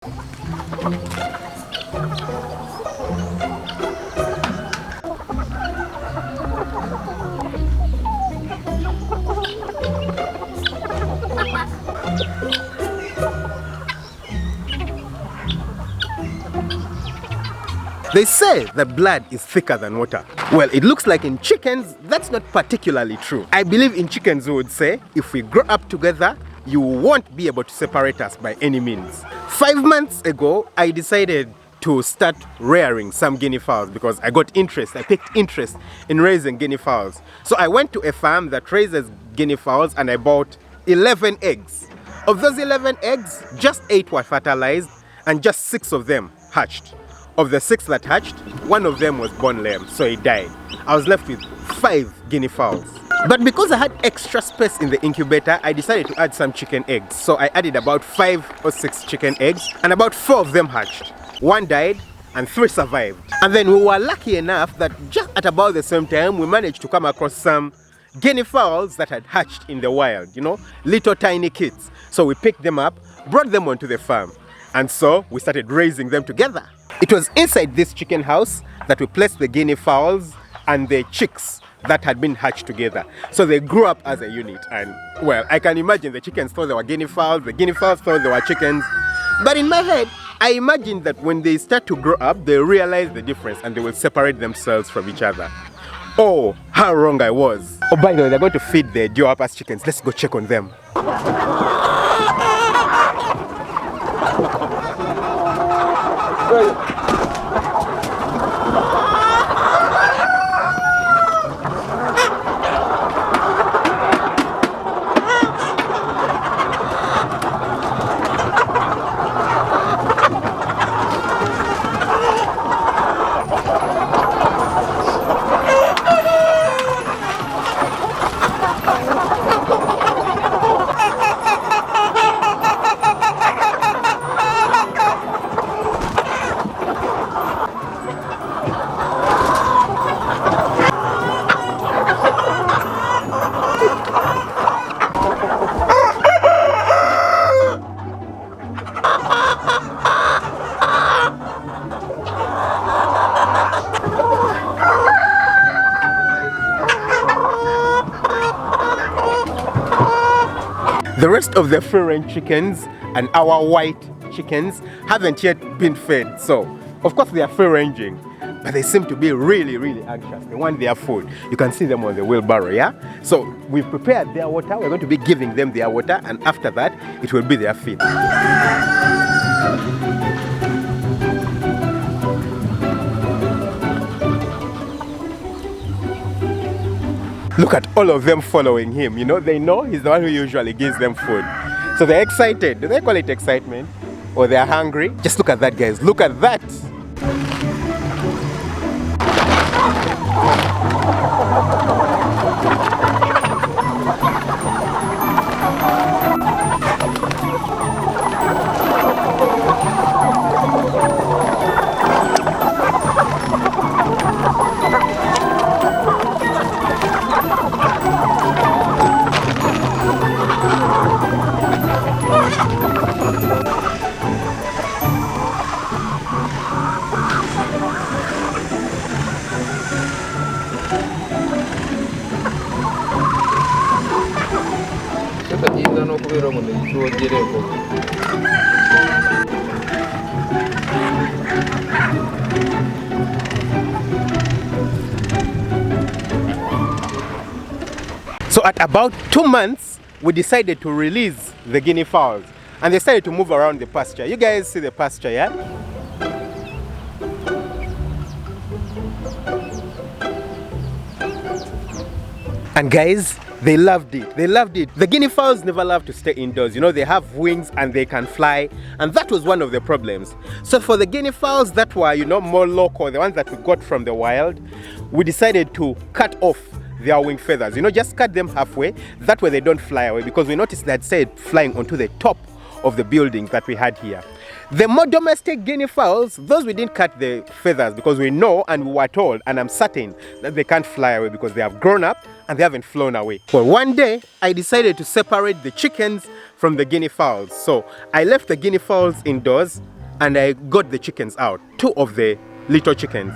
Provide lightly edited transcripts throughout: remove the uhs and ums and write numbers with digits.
They say that blood is thicker than water. Well, it looks like in chickens, that's not particularly true. I believe in chickens we would say, if we grow up together, you won't be able to separate us by any means. 5 months ago, I decided to start rearing some guinea fowls because I picked interest in raising guinea fowls. So I went to a farm that raises guinea fowls and I bought 11 eggs. Of those 11 eggs, just 8 were fertilized and just 6 of them hatched. Of the 6 that hatched, 1 of them was born lame, so he died. I was left with 5 guinea fowls. But because I had extra space in the incubator, I decided to add some chicken eggs. So I added about 5 or 6 chicken eggs, and about 4 of them hatched. 1 died, and 3 survived. And then we were lucky enough that just at about the same time, we managed to come across some guinea fowls that had hatched in the wild, you know, little tiny kids. So we picked them up, brought them onto the farm, and so we started raising them together. It was inside this chicken house that we placed the guinea fowls and the chicks that had been hatched together. So they grew up as a unit, and well, I can imagine the chickens thought they were guinea fowls, the guinea fowls thought they were chickens. But in my head, I imagined that when they start to grow up, they realize the difference and they will separate themselves from each other. Oh, how wrong I was. Oh, by the way, they're going to feed the Joapas chickens. Let's go check on them. The rest of the free-range chickens and our white chickens haven't yet been fed. So, of course they are free-ranging, but they seem to be really, really anxious. They want their food. You can see them on the wheelbarrow, yeah? So, we've prepared their water. We're going to be giving them their water, and after that, it will be their feed. Look at all of them following him, you know, they know he's the one who usually gives them food. So they're excited. Do they call it excitement? Or they're hungry? Just look at that, guys. Look at that. So at about 2 months, we decided to release the guinea fowls, and they started to move around the pasture. You guys see the pasture, yeah? And guys, they loved it. They loved it. The guinea fowls never love to stay indoors. You know, they have wings and they can fly, and that was one of the problems. So for the guinea fowls that were, you know, more local, the ones that we got from the wild, we decided to cut off their wing feathers. You know, just cut them halfway. That way they don't fly away, because we noticed they had started flying onto the top of the building that we had here. The more domestic guinea fowls, those we didn't cut the feathers because we know and we were told, and I'm certain that they can't fly away because they have grown up and they haven't flown away. Well, one day I decided to separate the chickens from the guinea fowls. So I left the guinea fowls indoors and I got the chickens out, 2 of the little chickens.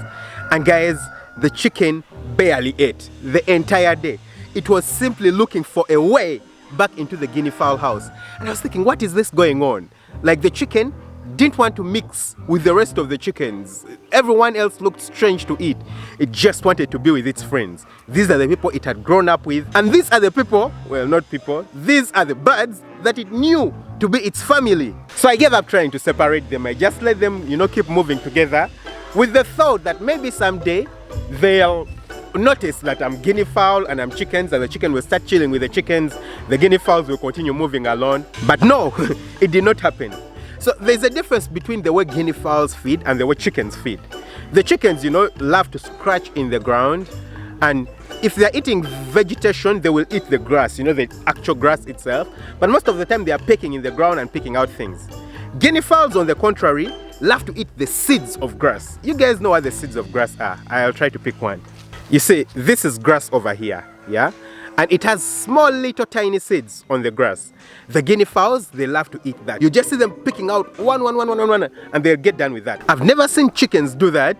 And guys, the chicken barely ate the entire day. It was simply looking for a way back into the guinea fowl house. And I was thinking, what is this going on? Like, the chicken didn't want to mix with the rest of the chickens. Everyone else looked strange to it. It just wanted to be with its friends. These are the people it had grown up with. And these are the people, well, not people, these are the birds that it knew to be its family. So I gave up trying to separate them. I just let them, keep moving together with the thought that maybe someday they'll notice that I'm guinea fowl and I'm chickens, and the chicken will start chilling with the chickens. The guinea fowls will continue moving along. But no, it did not happen. So there's a difference between the way guinea fowls feed and the way chickens feed. The chickens, love to scratch in the ground, and if they're eating vegetation, they will eat the grass, the actual grass itself. But most of the time they are pecking in the ground and picking out things. Guinea fowls, on the contrary, love to eat the seeds of grass. You guys know what the seeds of grass are. I'll try to pick one. You see, this is grass over here, yeah? And it has small little tiny seeds on the grass. The guinea fowls, they love to eat that. You just see them picking out one, and they'll get done with that. I've never seen chickens do that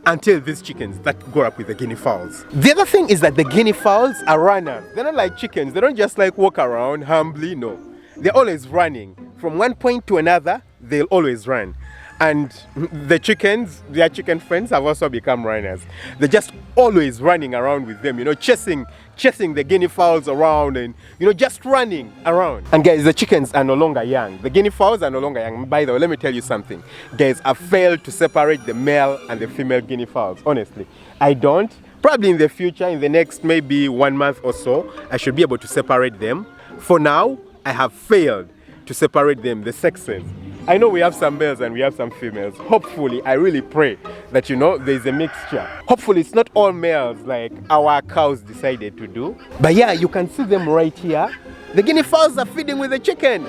until these chickens that grow up with the guinea fowls. The other thing is that the guinea fowls are runners. They're not like chickens. They don't just like walk around humbly, no. They're always running. From one point to another, they'll always run. And the chickens, their chicken friends, have also become runners. They're just always running around with them, chasing the guinea fowls around and, just running around. And guys, the chickens are no longer young. The guinea fowls are no longer young. By the way, let me tell you something. Guys, I've failed to separate the male and the female guinea fowls, honestly. I don't. Probably in the future, in the next maybe 1 month or so, I should be able to separate them. For now, I have failed to separate them, the sexes. I know we have some males and we have some females. Hopefully, I really pray that, there's a mixture. Hopefully, it's not all males like our cows decided to do. But yeah, you can see them right here. The guinea fowls are feeding with the chicken.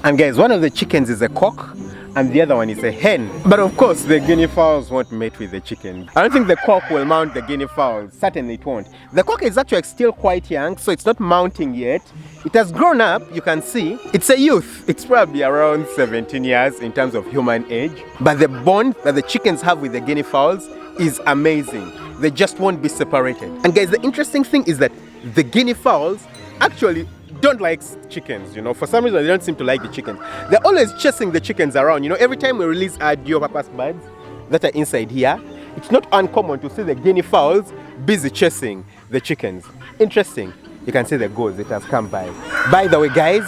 And guys, one of the chickens is a cock and the other one is a hen. But of course, the guinea fowls won't mate with the chicken. I don't think the cock will mount the guinea fowls. Certainly it won't. The cock is actually still quite young, so it's not mounting yet. It has grown up, you can see. It's a youth. It's probably around 17 years in terms of human age. But the bond that the chickens have with the guinea fowls is amazing. They just won't be separated. And guys, the interesting thing is that the guinea fowls actually don't like chickens, for some reason they don't seem to like the chickens. They're always chasing the chickens around. Every time we release our dual-purpose birds that are inside here, it's not uncommon to see the guinea fowls busy chasing the chickens. Interesting. You can see the goose, it has come by. By the way, guys,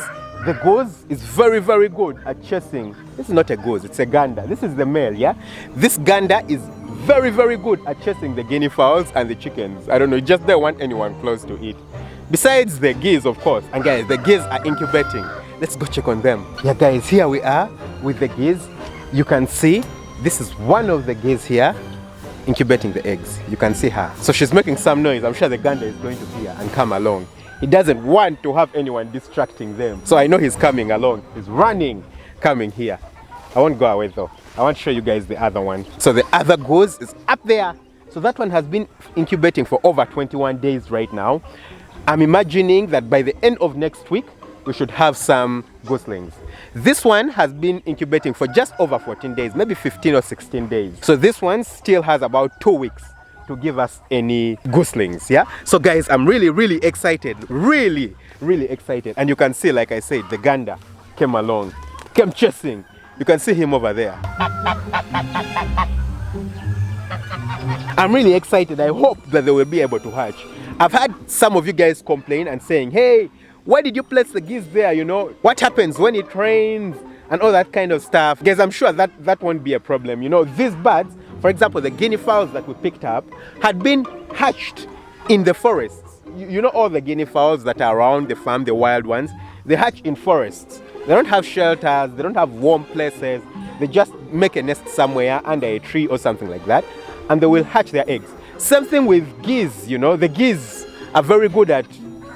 the goose is very, very good at chasing. This is not a goose, it's a gander. This is the male, yeah? This gander is very, very good at chasing the guinea fowls and the chickens. I don't know, just don't want anyone close to it. Besides the geese, of course. And guys, the geese are incubating. Let's go check on them. Yeah, guys, here we are with the geese. You can see this is one of the geese here incubating the eggs. You can see her. So she's making some noise. I'm sure the gander is going to hear and come along. He doesn't want to have anyone distracting them. So I know he's coming along. He's running, coming here. I won't go away though. I want to show you guys the other one. So the other goose is up there. So that one has been incubating for over 21 days right now. I'm imagining that by the end of next week, we should have some goslings. This one has been incubating for just over 14 days, maybe 15 or 16 days. So this one still has about 2 weeks to give us any goslings, yeah? So guys, I'm really, really excited. Really, really excited. And you can see, like I said, the gander came along, came chasing. You can see him over there. I'm really excited. I hope that they will be able to hatch. I've had some of you guys complain and saying, hey, why did you place the geese there, What happens when it rains and all that kind of stuff? Guys, I'm sure that won't be a problem. These birds, for example, the guinea fowls that we picked up had been hatched in the forests. All the guinea fowls that are around the farm, the wild ones, they hatch in forests. They don't have shelters, they don't have warm places. They just make a nest somewhere under a tree or something like that, and they will hatch their eggs. Same thing with geese, the geese are very good at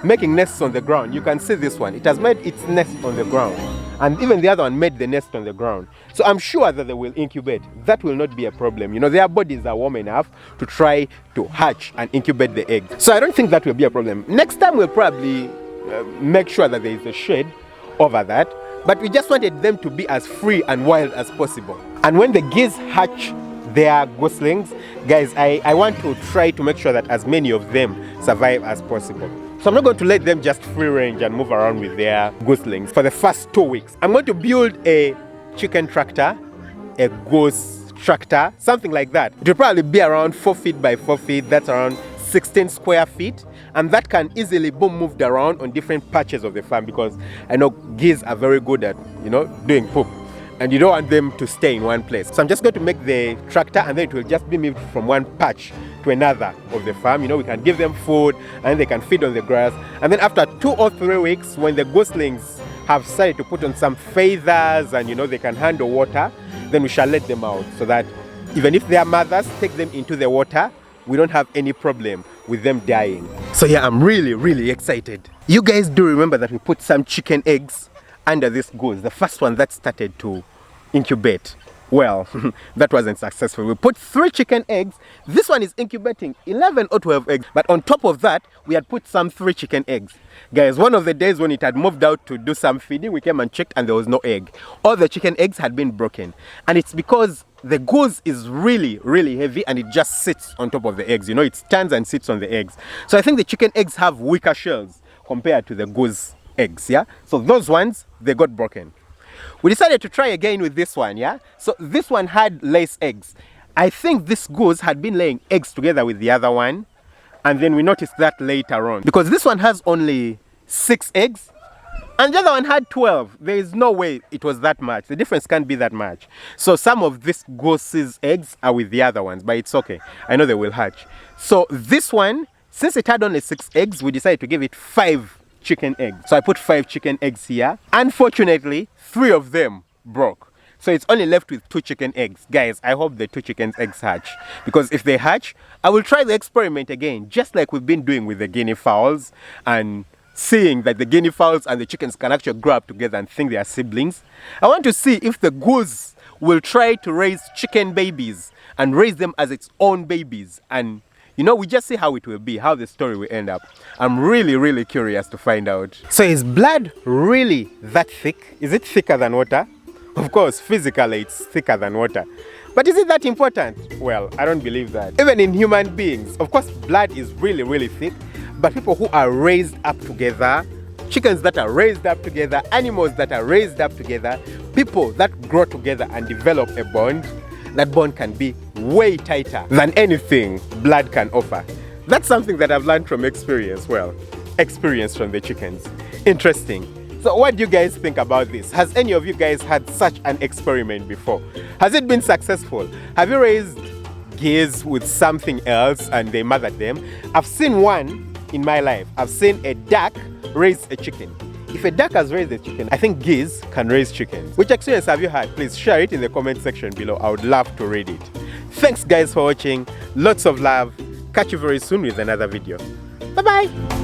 making nests on the ground. You can see this one. It has made its nest on the ground. And even the other one made the nest on the ground. So I'm sure that they will incubate. That will not be a problem. You know, their bodies are warm enough to try to hatch and incubate the egg. So I don't think that will be a problem. Next time we'll probably make sure that there is a shade over that. But we just wanted them to be as free and wild as possible. And when the geese hatch their goslings, guys, I want to try to make sure that as many of them survive as possible. So I'm not going to let them just free range and move around with their goslings for the first 2 weeks. I'm going to build a chicken tractor, a goose tractor, something like that. It will probably be around 4 feet by 4 feet. That's around 16 square feet. And that can easily be moved around on different patches of the farm, because I know geese are very good at, you know, doing poop. And you don't want them to stay in one place. So I'm just going to make the tractor, and then it will just be moved from one patch to another of the farm. You know, we can give them food and they can feed on the grass. And then after 2 or 3 weeks, when the goslings have started to put on some feathers and, you know, they can handle water, then we shall let them out, so that even if their mothers take them into the water, we don't have any problem with them dying. So yeah, I'm really excited. You guys do remember that we put some chicken eggs under this goose, the first one that started to incubate. Well, that wasn't successful. We put 3 chicken eggs. This one is incubating 11 or 12 eggs. But on top of that, we had put some 3 chicken eggs. Guys, one of the days when it had moved out to do some feeding, we came and checked and there was no egg. All the chicken eggs had been broken. And it's because the goose is really heavy and it just sits on top of the eggs. You know, it stands and sits on the eggs. So I think the chicken eggs have weaker shells compared to the goose eggs, yeah? So those ones, they got broken. We decided to try again with this one, yeah? So this one had lace eggs. I think this goose had been laying eggs together with the other one, and then we noticed that later on. Because this one has only 6 eggs, and the other one had 12. There is no way it was that much. The difference can't be that much. So some of this goose's eggs are with the other ones, but it's okay. I know they will hatch. So this one, since it had only 6 eggs, we decided to give it 5 chicken eggs. So I put 5 chicken eggs here. Unfortunately, 3 of them broke. So it's only left with 2 chicken eggs. Guys, I hope the 2 chicken eggs hatch. Because if they hatch, I will try the experiment again, just like we've been doing with the guinea fowls, and seeing that the guinea fowls and the chickens can actually grow up together and think they are siblings. I want to see if the goose will try to raise chicken babies and raise them as its own babies, and you know, we just see how it will be, how the story will end up. I'm really curious to find out. So is blood really that thick? Is it thicker than water? Of course, physically it's thicker than water. But is it that important? Well, I don't believe that. Even in human beings, of course, blood is really thick. But people who are raised up together, chickens that are raised up together, animals that are raised up together, people that grow together and develop a bond, that bond can be way tighter than anything blood can offer. That's something that I've learned from experience. Well, experience from the chickens. Interesting. So what do you guys think about this? Has any of you guys had such an experiment before? Has it been successful? Have you raised geese with something else and they mothered them? I've seen one in my life. I've seen a duck raise a chicken. If a duck has raised a chicken, I think geese can raise chickens. Which experience have you had? Please share it in the comment section below. I would love to read it. Thanks guys for watching. Lots of love. Catch you very soon with another video. Bye bye.